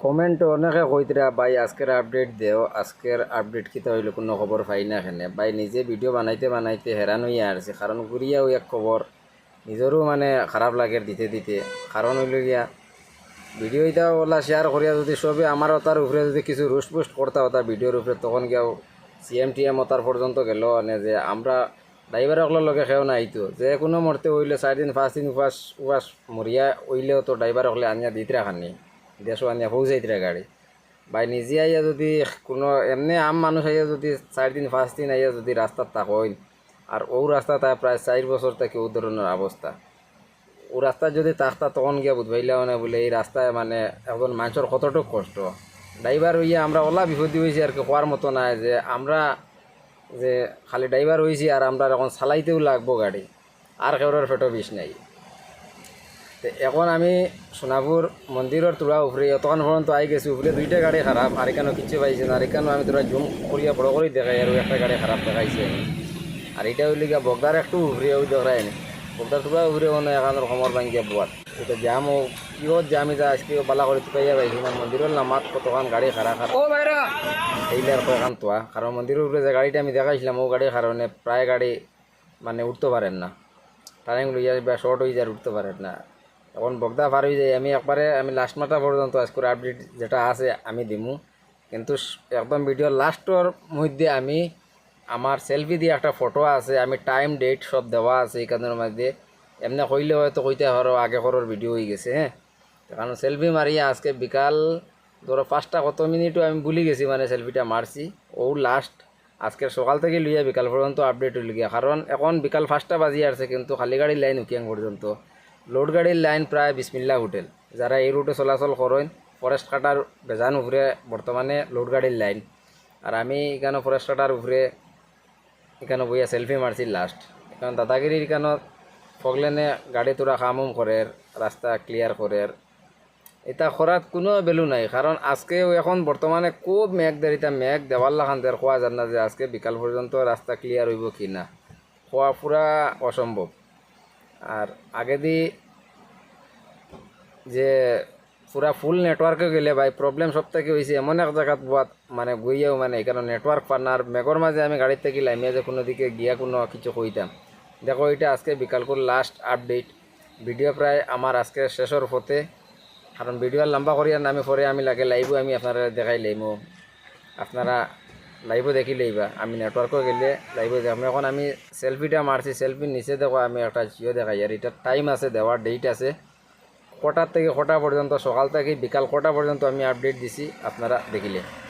Comment অনেকে কইতরা ভাই আজকের আপডেট দেও, আজকের আপডেট কিতা হইলো কোনো খবর পাই না। এখানে ভাই নিজে ভিডিও বানাইতে বানাইতে হেরান হইয়া আসছে, কারণ ঘুরিয়া ওই এক খবর নিজেরও মানে খারাপ লাগে দিতে দিতে। কারণ হইল গিয়া ভিডিও এটা ওলা শেয়ার করিয়া যদি সবে আমার ওটার উপরে যদি কিছু রুস্ট পুস্ট করতে হতা ভিডিওর উপরে, তখন গিয়াও CM-TM ওটার পর্যন্ত গেল মানে যে আমরা ড্রাইভার অকলের লগে খেয়েও না আইতো, যে কোনো মরতে হইলে 4 দিন 5 দিন উপাস উপাস মরিয়া হইলেও তো ড্রাইভার অকলে আনিয়া দিতে রাখানি, দেশও আনিয়া পৌঁছাইতে গাড়ি। ভাই নিজে আইয়া যদি কোনো এমনি আম মানুষ আইয়া যদি 4 দিন 5 দিন আইয়া যদি রাস্তার থাকেন, আর ও রাস্তা তা প্রায় 4 বছর থেকে ও ধরনের অবস্থা, ও রাস্তা যদি থাকতা তখন গিয়া বুঝবাইলা মানে বলে এই রাস্তায় মানে এখন মানুষের কতটুক কষ্ট। ড্রাইভার হইয়া আমরা ওলা বিপদী হয়েছি আর কি, হওয়ার মতো নাই যে আমরা যে খালি ড্রাইভার হয়েছি আর আমরা এখন চালাইতেও লাগবো গাড়ি, আর কেউরের পেটও বিষ নাই। তো এখন আমি সোনাপুর মন্দিরের তোরা উপরে তখন পর্যন্ত আই গেছি, উপরে 2টা গাড়ি খারাপ, আর এখানেও কিচ্ছু পাইছে না। আর এখানেও আমি তোরা জুম করিয়া বড় করে দেখাই আর একটা গাড়ি খারাপ দেখাইছে। আর এটা হইলে গিয়া বগদার একটু উপরে ওই দেখায় নি, বগদার তোরা উপরে মানে এখানোর খমর ভাঙিয়া বোয়ার এটা জামও কিহত জামি যা আজকে বালা করে তুকাইয়া পাইছি না। মন্দিরের নামাত কতক্ষণ গাড়ি খারাপ খারাপ এইলে আর কয়েকখান তোয়া, কারণ মন্দিরের উপরে যে গাড়িটা আমি দেখাইছিলাম ও গাড়ির কারণে প্রায় গাড়ি মানে উঠতে পারেন না, টার্নিং লইয়া বা শর্ট হয়ে যায় উঠতে পারেন না। এখন বগদা পার হয়ে যায়। আমি লাস্ট মাথা পর্যন্ত আজকের আপডেট যেটা আছে আমি দিমু, কিন্তু একদম ভিডিওর লাস্টর মধ্যে আমি আমার সেলফি দিয়ে একটা ফটো আছে, আমি টাইম ডেট সব দেওয়া আছে এখানের মধ্যে। এমনি কইলে হয়তো কইতে হরো আগে করোর ভিডিও হয়ে গেছে। হ্যাঁ, কারণ সেলফি মারিয়া আজকে বিকাল ধরো 5টা কত মিনিটও আমি ভুলে গেছি মানে সেলফিটা মারছি। ও লাস্ট আজকের সকাল থেকে লইয়া বিকাল পর্যন্ত আপডেট হইল গিয়া, কারণ এখন বিকাল 5টা বাজি আসছে কিন্তু খালি গাড়ির লাইন উকিয়াং পর্যন্ত, লোড গাড়ির লাইন প্রায় বিসমিল্লা হোটেল। যারা এই রুটে চলাচল করেন ফরেস্ট কাটার বেজান উপরে বর্তমানে লোড গাড়ির লাইন। আর আমি এখানে ফরেস্ট কাটার উপরে এখানে বইয়া সেলফি মারছি লাস্ট। এখন দাদাগিরির এখানে ফগলেনে গাড়ি তোরা কামুম করে, রাস্তা ক্লিয়ার করে, এটা করার কোনো ভ্যালু নাই। কারণ আজকেও এখন বর্তমানে খুব মেঘ দেরিতা মেঘ দেওয়ার লাখান দের খোয়া যান না যে আজকে বিকাল পর্যন্ত রাস্তা ক্লিয়ার হইব কি না, খোয়া পুরা অসম্ভব। আর আগে দি যে পুরা ফুল নেটওয়ার্কে গেলে ভাই প্রবলেম সব থেকে হয়েছে এমন এক জায়গাত বাদ মানে গইয়াও মানে এখানে নেটওয়ার্ক পান না। আর মেঘর মাঝে আমি গাড়ির থেকে লাইমিয়া যে কোনো দিকে গিয়া কোনো কিছু কইতাম। দেখো এটা আজকে বিকাল করে লাস্ট আপডেট ভিডিও, প্রায় আমার আজকে শেষের পথে। কারণ ভিডিও লম্বা করিয়া নামে পরে আমি লাগে লাইভও আমি আপনারা দেখাই লাইমো, আপনারা লাইভও দেখি লইবা। আমি নেটওয়ার্কও গেলে লাইভও দেখাম। এখন আমি সেলফিটা মারছি, সেলফির নিচে দেখো আমি একটা জিও দেখাই, আর এটা টাইম আছে দেওয়ার ডেট আছে কটার থেকে কটা পর্যন্ত, সকাল থেকে বিকাল কটা পর্যন্ত আমি আপডেট দিছি, আপনারা দেখিলে।